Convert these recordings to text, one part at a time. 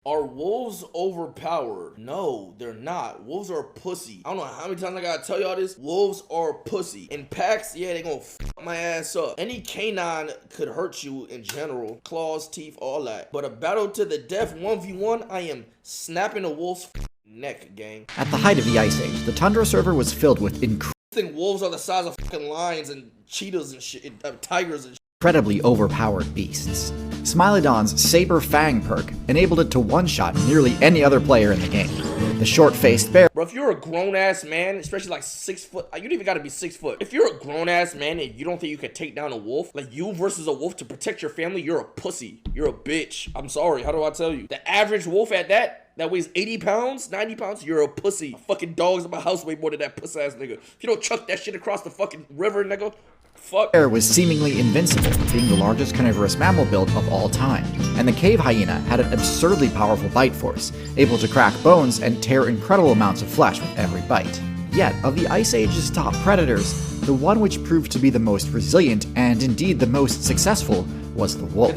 Are wolves overpowered? No, they're not. Wolves are pussy. I don't know how many times I gotta tell y'all this. Wolves are pussy. In packs, yeah, they gonna fuck my ass up. Any canine could hurt you in general. Claws, teeth, all that. But a battle to the death 1v1, I am snapping a wolf's neck, gang. At the height of the Ice Age, the Tundra server was filled with I think wolves are the size of fucking lions and cheetahs and shit, tigers and shit. incredibly overpowered beasts. Smilodon's Saber Fang perk enabled it to one-shot nearly any other player in the game. The short-faced bear. Bro, if you're a grown-ass man, especially like 6 foot, you don't even gotta be 6 foot. If you're a grown-ass man and you don't think you can take down a wolf, like you versus a wolf to protect your family, you're a pussy. You're a bitch. I'm sorry, how do I tell you? The average wolf at that weighs 80 pounds, 90 pounds, you're a pussy. Fucking dogs in my house weigh more than that puss-ass nigga. If you don't chuck that shit across the fucking river, nigga, fuck. Bear was seemingly invincible, being the largest carnivorous mammal build of all time, and the cave hyena had an absurdly powerful bite force, able to crack bones and tear incredible amounts of flesh with every bite. Yet, of the Ice Age's top predators, the one which proved to be the most resilient, and indeed the most successful, was the wolf.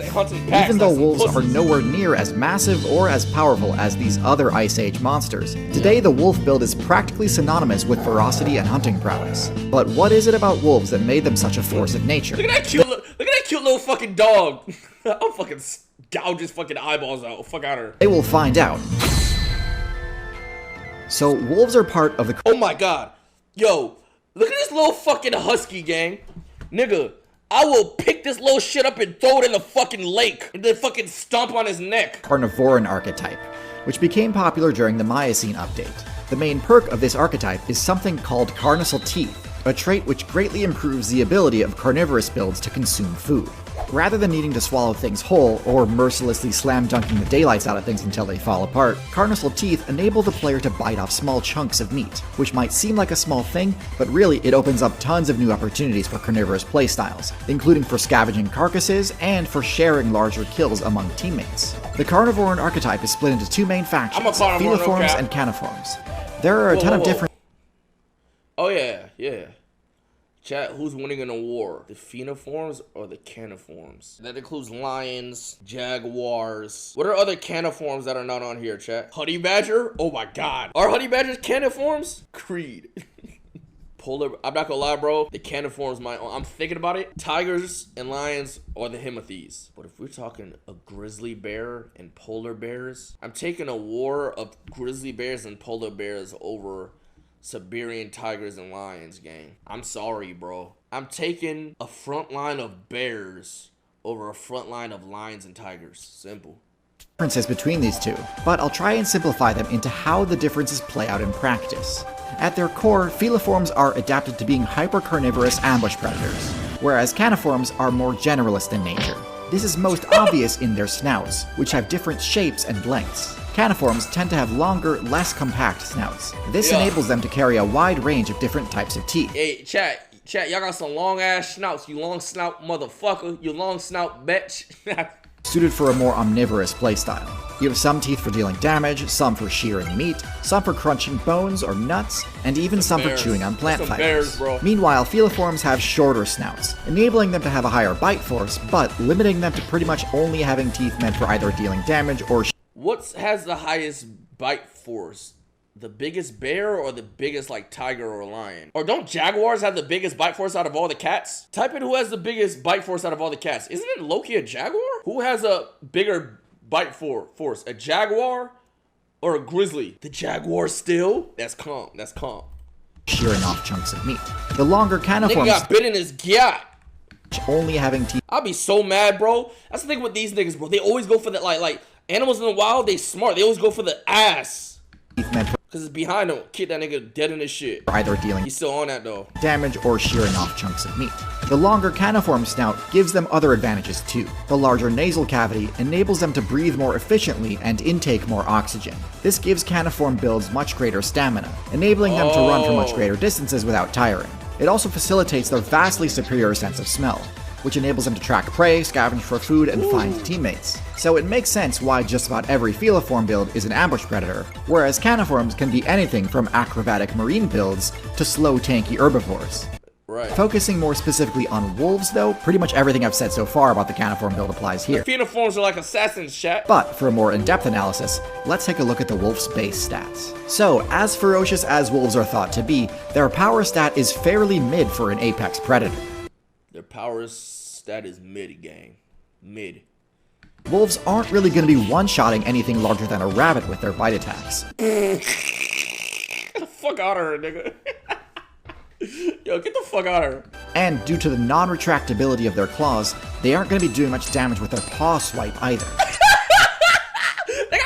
Even though wolves are nowhere near as massive or as powerful as these other Ice Age monsters, today the wolf build is practically synonymous with ferocity and hunting prowess. But what is it about wolves that made them such a force of nature? Look at that cute little fucking dog. I'll fucking gouge his fucking eyeballs out. Fuck out of her. They will find out. So wolves are part of the— Oh my god. Yo, look at this little fucking husky, gang. Nigga, I will pick this little shit up and throw it in the fucking lake and then fucking stomp on his neck. Carnivoran archetype, which became popular during the Miocene update. The main perk of this archetype is something called carnival teeth, a trait which greatly improves the ability of carnivorous builds to consume food. Rather than needing to swallow things whole, or mercilessly slam-dunking the daylights out of things until they fall apart, carnival teeth enable the player to bite off small chunks of meat, which might seem like a small thing, but really it opens up tons of new opportunities for carnivorous playstyles, including for scavenging carcasses and for sharing larger kills among teammates. The Carnivoran archetype is split into two main factions, feliforms and Caniforms. There are a ton of different— Oh yeah. Chat, who's winning in a war? The feliforms or the caniforms? That includes lions, jaguars. What are other caniforms that are not on here, chat? Honey badger? Oh my god. Are honey badgers caniforms? Creed. Polar, I'm not gonna lie, bro. The caniforms I'm thinking about it. Tigers and lions are the himothes. But if we're talking a grizzly bear and polar bears, I'm taking a war of grizzly bears and polar bears over Siberian tigers and lions, gang. I'm sorry, bro. I'm taking a front line of bears over a front line of lions and tigers. Simple. Differences between these two, but I'll try and simplify them into how the differences play out in practice. At their core, feliforms are adapted to being hyper-carnivorous ambush predators, whereas caniforms are more generalist in nature. This is most obvious in their snouts, which have different shapes and lengths. Caniforms tend to have longer, less compact snouts. This enables them to carry a wide range of different types of teeth. Hey, chat, y'all got some long ass snouts, you long snout motherfucker, you long snout bitch. Suited for a more omnivorous playstyle. You have some teeth for dealing damage, some for shearing meat, some for crunching bones or nuts, and even some for chewing on plant fibers. Meanwhile, feliforms have shorter snouts, enabling them to have a higher bite force, but limiting them to pretty much only having teeth meant for either dealing damage or What has the highest bite force? The biggest bear or the biggest like tiger or lion? Or don't jaguars have the biggest bite force out of all the cats? Type in who has the biggest bite force out of all the cats. Isn't it Loki a jaguar? Who has a bigger bite force? A jaguar or a grizzly? The jaguar still? That's calm. shearing off chunks of meat. The longer caniforms— Nigga got bit in his gut. Only having teeth— I'll be so mad, bro. That's the thing with these niggas, bro. They always go for that, like animals in the wild, they smart. They always go for the ass. Because it's behind him. Kick that nigga dead in his shit. Either dealing— He's still on that, though. —damage or shearing off chunks of meat. The longer caniform snout gives them other advantages too. The larger nasal cavity enables them to breathe more efficiently and intake more oxygen. This gives caniform builds much greater stamina, enabling them to run for much greater distances without tiring. It also facilitates their vastly superior sense of smell, which enables them to track prey, scavenge for food, and find teammates. So it makes sense why just about every feliform build is an ambush predator, whereas caniforms can be anything from acrobatic marine builds to slow tanky herbivores. Right. Focusing more specifically on wolves, though, pretty much everything I've said so far about the Caniform build applies here. Feliforms are like assassins, chat. But for a more in-depth analysis, let's take a look at the wolf's base stats. So, as ferocious as wolves are thought to be, their power stat is fairly mid for an apex predator. Their power stat is mid, gang. Mid. Wolves aren't really going to be one-shotting anything larger than a rabbit with their bite attacks. Fuck out of her, nigga. Yo, get the fuck out of her. And due to the non-retractability of their claws, they aren't going to be doing much damage with their paw swipe either. Nigga,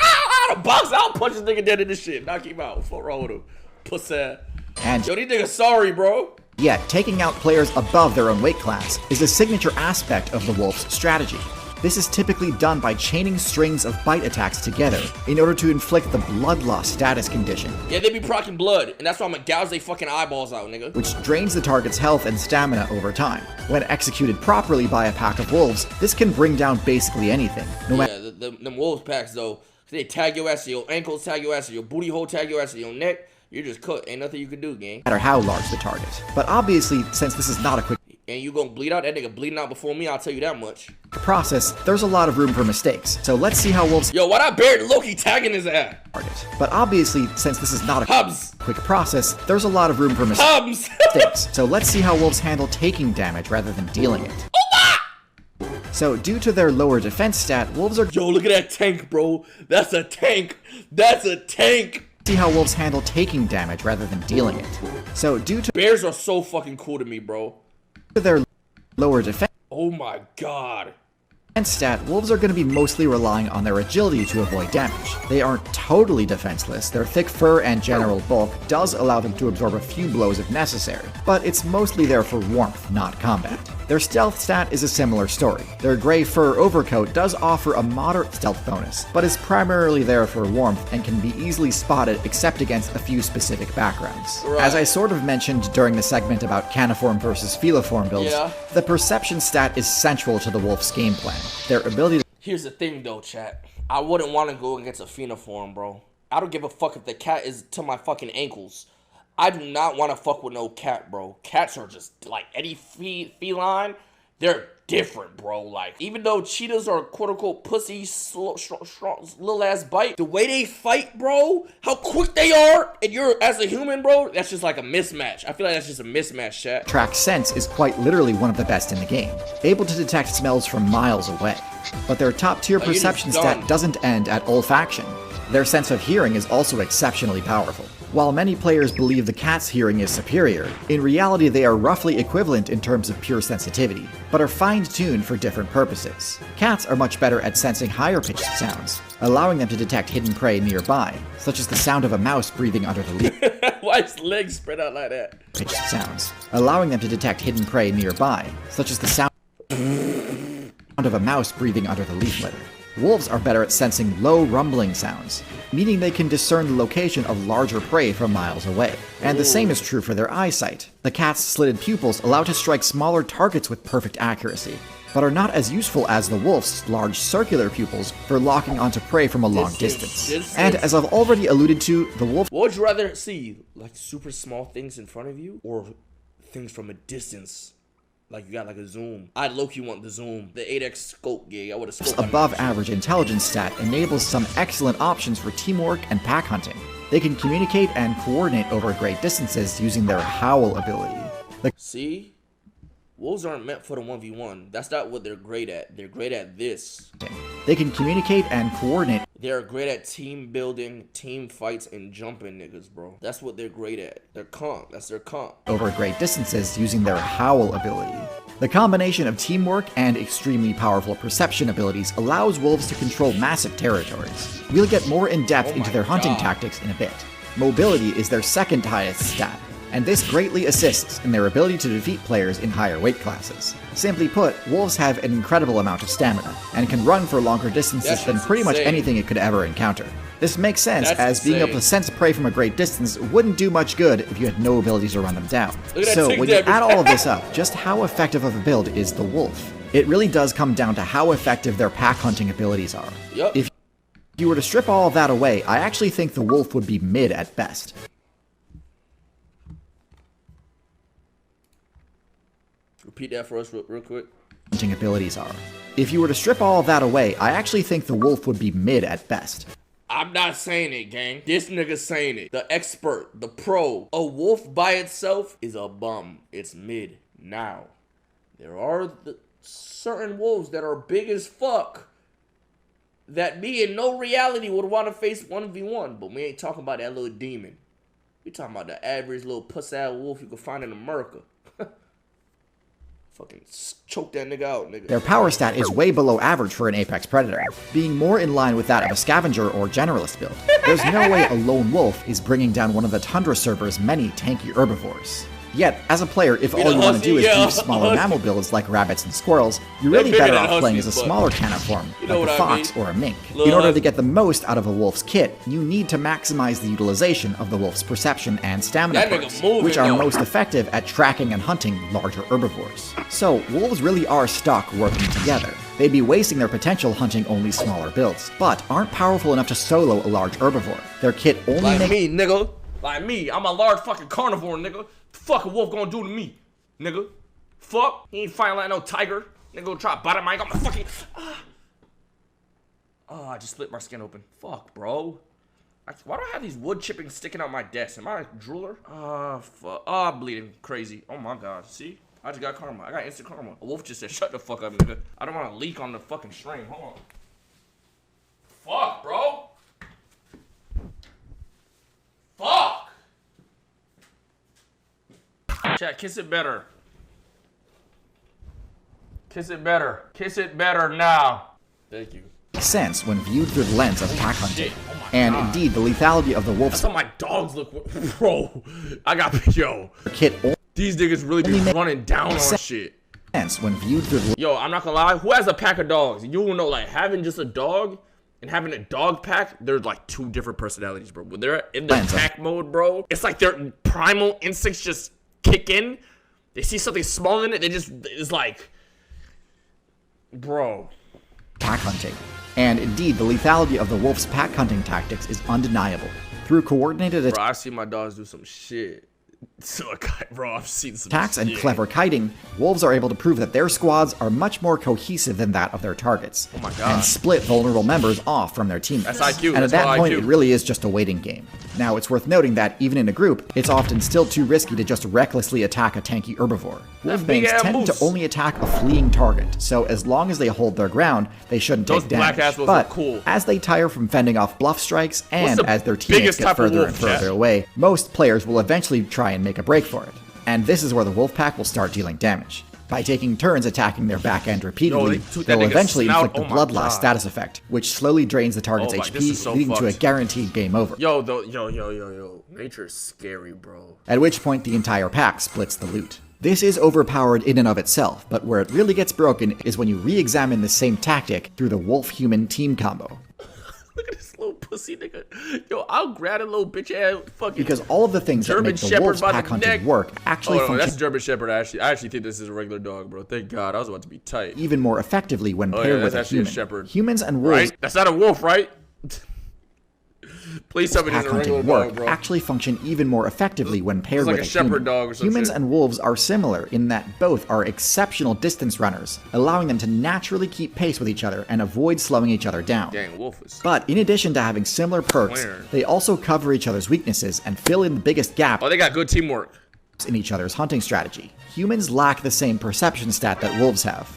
out of box, I'll punch this nigga dead in this shit. Knock him out. Fuck wrong with him. Pussy. And yo, these niggas sorry, bro. Yet, taking out players above their own weight class is a signature aspect of the wolf's strategy. This is typically done by chaining strings of bite attacks together in order to inflict the bloodlust status condition. Yeah, they be procking blood, and that's why I'm gonna gouge they fucking eyeballs out, nigga. Which drains the target's health and stamina over time. When executed properly by a pack of wolves, this can bring down basically anything. Yeah, them wolves packs though, they tag your ass to your ankles, tag your ass to your booty hole, tag your ass to your neck. You're just cooked. Ain't nothing you can do, gang. No matter how large the target. But obviously, since this is not a quick and you gonna bleed out, that nigga bleeding out before me, I'll tell you that much. Process, there's a lot of room for mistakes. So let's see how wolves yo, why I buried Loki tagging his ass? Target. But obviously, since this is not a Hubs. quick process, there's a lot of room for Hubs. mistakes. So let's see how wolves handle taking damage rather than dealing it. So due to their lower defense stat, wolves are yo, look at that tank, bro. That's a tank. That's a tank. See how wolves handle taking damage rather than dealing it. So due to bears are so fucking cool to me, bro. Their lower defense oh my god stat, wolves are going to be mostly relying on their agility to avoid damage. They aren't totally defenseless. Their thick fur and general bulk does allow them to absorb a few blows if necessary, but it's mostly there for warmth, not combat. Their stealth stat is a similar story. Their gray fur overcoat does offer a moderate stealth bonus, but is primarily there for warmth and can be easily spotted except against a few specific backgrounds. Right. As I sort of mentioned during the segment about Caniform versus feliform builds, the perception stat is central to the wolf's game plan. Their ability to here's the thing though, chat. I wouldn't want to go against a feliform, bro. I don't give a fuck if the cat is to my fucking ankles. I do not want to fuck with no cat, bro. Cats are just like any feline. They're different, bro. Like, even though cheetahs are quote unquote pussy, little ass bite, the way they fight, bro, how quick they are, and you're as a human, bro, that's just like a mismatch. I feel like that's just a mismatch, chat. track sense is quite literally one of the best in the game, able to detect smells from miles away. But their top tier perception stat doesn't end at olfaction. Their sense of hearing is also exceptionally powerful. While many players believe the cat's hearing is superior, in reality they are roughly equivalent in terms of pure sensitivity, but are fine-tuned for different purposes. Cats are much better at sensing higher-pitched sounds, allowing them to detect hidden prey nearby, such as the sound of a mouse breathing under the leaf. Why his legs spread out like that? Pitched sounds, allowing them to detect hidden prey nearby, such as the sound of a mouse breathing under the leaf litter. Wolves are better at sensing low rumbling sounds, meaning they can discern the location of larger prey from miles away. And the same is true for their eyesight. The cat's slitted pupils allow it to strike smaller targets with perfect accuracy, but are not as useful as the wolf's large circular pupils for locking onto prey from a long distance. And as I've already alluded to, the wolf— what would you rather see? Like super small things in front of you, or things from a distance? Like you got like a zoom. I'd low-key want the zoom. The 8x scope gig. I would have scoped above average intelligence stat enables some excellent options for teamwork and pack hunting. They can communicate and coordinate over great distances using their howl ability. See? Wolves aren't meant for the 1v1. That's not what they're great at. They're great at this. They can communicate and coordinate. They're great at team building, team fights, and jumping niggas, bro. That's what they're great at. They're comp. That's their comp. Over great distances using their howl ability. The combination of teamwork and extremely powerful perception abilities allows wolves to control massive territories. We'll get more in depth into their hunting tactics in a bit. Mobility is their second highest stat, and this greatly assists in their ability to defeat players in higher weight classes. Simply put, wolves have an incredible amount of stamina, and can run for longer distances than pretty much anything it could ever encounter. This makes sense, as being able to sense prey from a great distance wouldn't do much good if you had no ability to run them down. So when you add all of this up, just how effective of a build is the wolf? It really does come down to how effective their pack hunting abilities are. If you were to strip all of that away, I actually think the wolf would be mid at best. Repeat that for us real quick. Hunting abilities are. If you were to strip all of that away, I actually think the wolf would be mid at best. I'm not saying it, gang. This nigga's saying it. The expert, the pro. A wolf by itself is a bum. It's mid. Now, there are certain wolves that are big as fuck that me in no reality would want to face 1v1. But we ain't talking about that little demon. We talking about the average little puss-ass wolf you can find in America. Fucking choke that nigga out, nigga. Their power stat is way below average for an apex predator, being more in line with that of a scavenger or generalist build. There's no way a lone wolf is bringing down one of the Tundra server's many tanky herbivores. Yet, as a player, if all you want to do is beef smaller mammal builds like rabbits and squirrels, you're really better off playing as a smaller caniform, like a fox or a mink. In order to get the most out of a wolf's kit, you need to maximize the utilization of the wolf's perception and stamina perks, which are most effective at tracking and hunting larger herbivores. So, wolves really are stuck working together. They'd be wasting their potential hunting only smaller builds, but aren't powerful enough to solo a large herbivore. Their kit only like me, nigga. Like me. I'm a large fucking carnivore, nigga. Fuck a wolf gonna do to me, nigga? Fuck. He ain't fighting like no tiger. Nigga gonna try to bite my got my fucking. Oh, I just split my skin open. Fuck, bro. Why do I have these wood chippings sticking out my desk? Am I a drooler? Fuck. Oh, I'm bleeding crazy. Oh my god. See? I just got karma. I got instant karma. A wolf just said, shut the fuck up, nigga. I don't want to leak on the fucking stream. Hold on. Fuck, bro. Fuck. Chat, kiss it better. Kiss it better. Kiss it better now. Thank you. Sense when viewed through the lens of pack hunting. And indeed, the lethality of the wolf's. That's how my dogs look. Bro, I got yo. Kit. These niggas really be running down on shit. Sense when viewed through the. Yo, I'm not gonna lie. Who has a pack of dogs? You will know, like having just a dog and having a dog pack. There's like two different personalities, bro. When they're in the pack mode, bro, it's like their primal instincts just kick in. They see something small in it, they just, it's like, bro. Pack hunting. And indeed, the lethality of the wolf's pack hunting tactics is undeniable. Through coordinated attacks, I see my dogs do some shit. So, bro, I've seen some attacks and clever kiting, wolves are able to prove that their squads are much more cohesive than that of their targets. Oh my god. And split vulnerable members off from their teammates. That's IQ. And at that point, IQ. it really is just a waiting game. Now, it's worth noting that, even in a group, it's often still too risky to just recklessly attack a tanky herbivore. Wolfbangs tend to only attack a fleeing target, so as long as they hold their ground, they shouldn't take damage. But as they tire from fending off bluff strikes, and as their teammates get further and further away, most players will eventually try and make a break for it. And this is where the wolf pack will start dealing damage. By taking turns attacking their back end repeatedly, they'll eventually inflict the Bloodlust status effect, which slowly drains the target's HP, leading to a guaranteed game over. Yo, nature's scary, bro. At which point the entire pack splits the loot. This is overpowered in and of itself, but where it really gets broken is when you re-examine the same tactic through the wolf-human team combo. Look at this little pussy nigga. Yo, I'll grab a little bitch ass fucking. Because all of the things that make the wolf's pack hunting work actually function. That's German Shepherd. I actually think this is a regular dog, bro. Thank God. I was about to be tight. Even more effectively when paired with a human. Shepherd. Humans and wolves. Right? That's not a wolf, right? Please tell me this is a regular dog, bro. Actually function even more effectively when paired with a shepherd dog or something. Humans and wolves are similar in that both are exceptional distance runners, allowing them to naturally keep pace with each other and avoid slowing each other down. Dang, wolf is. But in addition to having similar perks, they also cover each other's weaknesses and fill in the biggest gap. Oh, they got good teamwork in each other's hunting strategy. Humans lack the same perception stat that wolves have.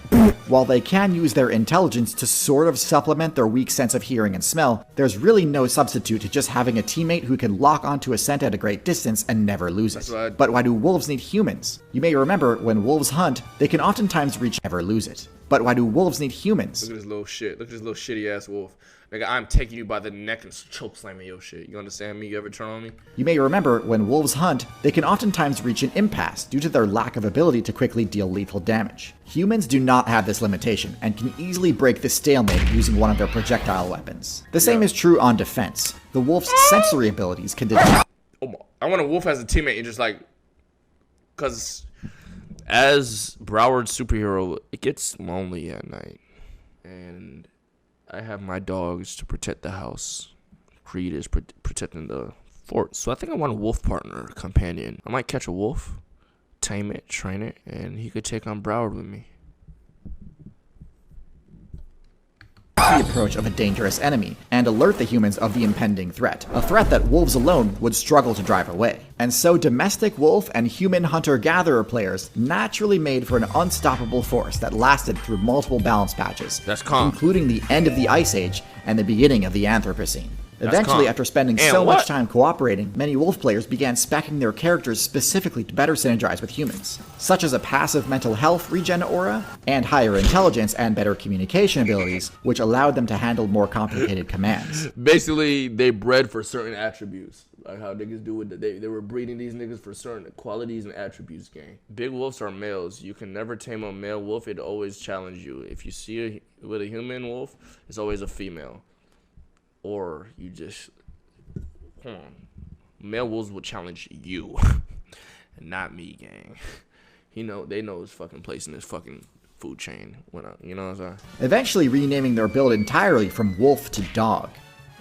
While they can use their intelligence to sort of supplement their weak sense of hearing and smell, there's really no substitute to just having a teammate who can lock onto a scent at a great distance and never lose it. But why do wolves need humans? You may remember, when wolves hunt, they can oftentimes reach never lose it. But why do wolves need humans? Look at this little shit. Look at this little shitty ass wolf. Nigga, I'm taking you by the neck and choke slamming your shit. You understand me? You ever turn on me? You may remember, when wolves hunt, they can oftentimes reach an impasse due to their lack of ability to quickly deal lethal damage. Humans do not have this limitation, and can easily break the stalemate using one of their projectile weapons. The same is true on defense. The wolf's sensory abilities can detect. I want a wolf as a teammate and just like... Because as Broward's superhero, it gets lonely at night. And... I have my dogs to protect the house. Creed is protecting the fort. So I think I want a wolf partner, companion. I might catch a wolf. tame it, train it, and he could take on Broward with me. The approach of a dangerous enemy and alert the humans of the impending threat, a threat that wolves alone would struggle to drive away. And so domestic wolf and human hunter-gatherer players naturally made for an unstoppable force that lasted through multiple balance patches, including the end of the Ice Age and the beginning of the Anthropocene. Eventually, after spending so much time cooperating, many wolf players began speccing their characters specifically to better synergize with humans, such as a passive mental health regen aura, and higher intelligence and better communication abilities, which allowed them to handle more complicated commands. Basically, they bred for certain attributes, like how niggas do with they were breeding these niggas for certain qualities and attributes, gang. Big wolves are males. You can never tame a male wolf. It always challenge you. If you see with a human wolf, it's always a female. Or you just, male wolves will challenge you, and not me, gang. They know his fucking place in this fucking food chain. You know what I'm saying? Eventually renaming their build entirely from wolf to dog.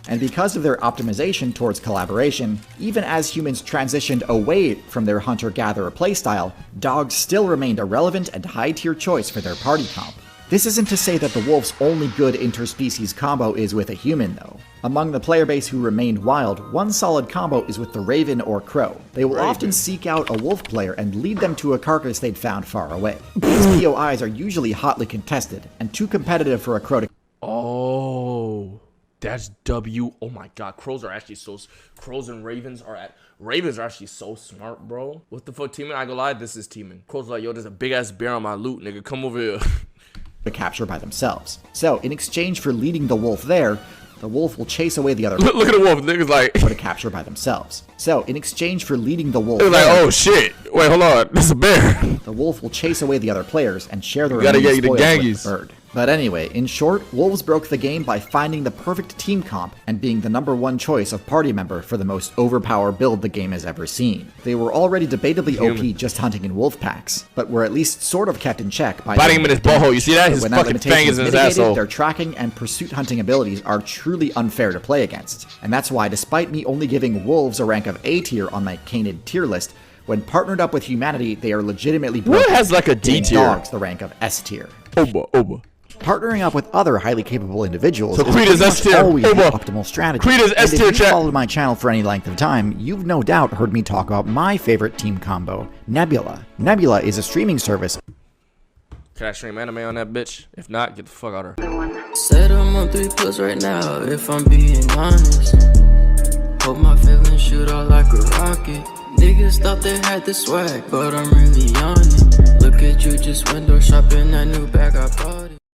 And because of their optimization towards collaboration, even as humans transitioned away from their hunter-gatherer playstyle, dogs still remained a relevant and high-tier choice for their party comp. This isn't to say that the wolf's only good interspecies combo is with a human, though. Among the player base who remained wild, one solid combo is with the raven or crow. They will often seek out a wolf player and lead them to a carcass they'd found far away. These POIs are usually hotly contested, and too competitive for a crow to... Oh, that's W. Oh my god, crows and ravens are actually so smart, bro. What the fuck, teaming? I go lie, this is teaming. Crows are like, yo, there's a big ass bear on my loot, nigga, come over here. To capture by themselves. So, in exchange for leading the wolf there, the wolf will chase away the other... Look at the wolf, niggas like... ...to capture by themselves. So, in exchange for leading the wolf there... like, oh shit, wait, hold on, this is a bear. The wolf will chase away the other players and share the remaining spoils with the bird. But anyway, in short, wolves broke the game by finding the perfect team comp and being the #1 choice of party member for the most overpowered build the game has ever seen. They were already debatably OP just hunting in wolf packs, but were at least sort of kept in check by biting him in his butthole. You see that? His fucking fang is in his asshole. Their tracking and pursuit hunting abilities are truly unfair to play against. And that's why, despite me only giving wolves a rank of A tier on my Canid tier list, when partnered up with humanity, they are legitimately broken. What has like a D tier? Dogs the rank of S tier. Oba. Partnering up with other highly capable individuals is always the optimal strategy. Creed is S tier, if you've followed my channel for any length of time, you've no doubt heard me talk about my favorite team combo, Nebula. Nebula is a streaming service. Can I stream anime on that bitch? If not, get the fuck out of her. Said I'm on 3+ right now, if I'm being honest. Hope my feelings shoot out like a rocket. Niggas thought they had the swag, but I'm really on it. Look at you just window shopping that new bag I bought.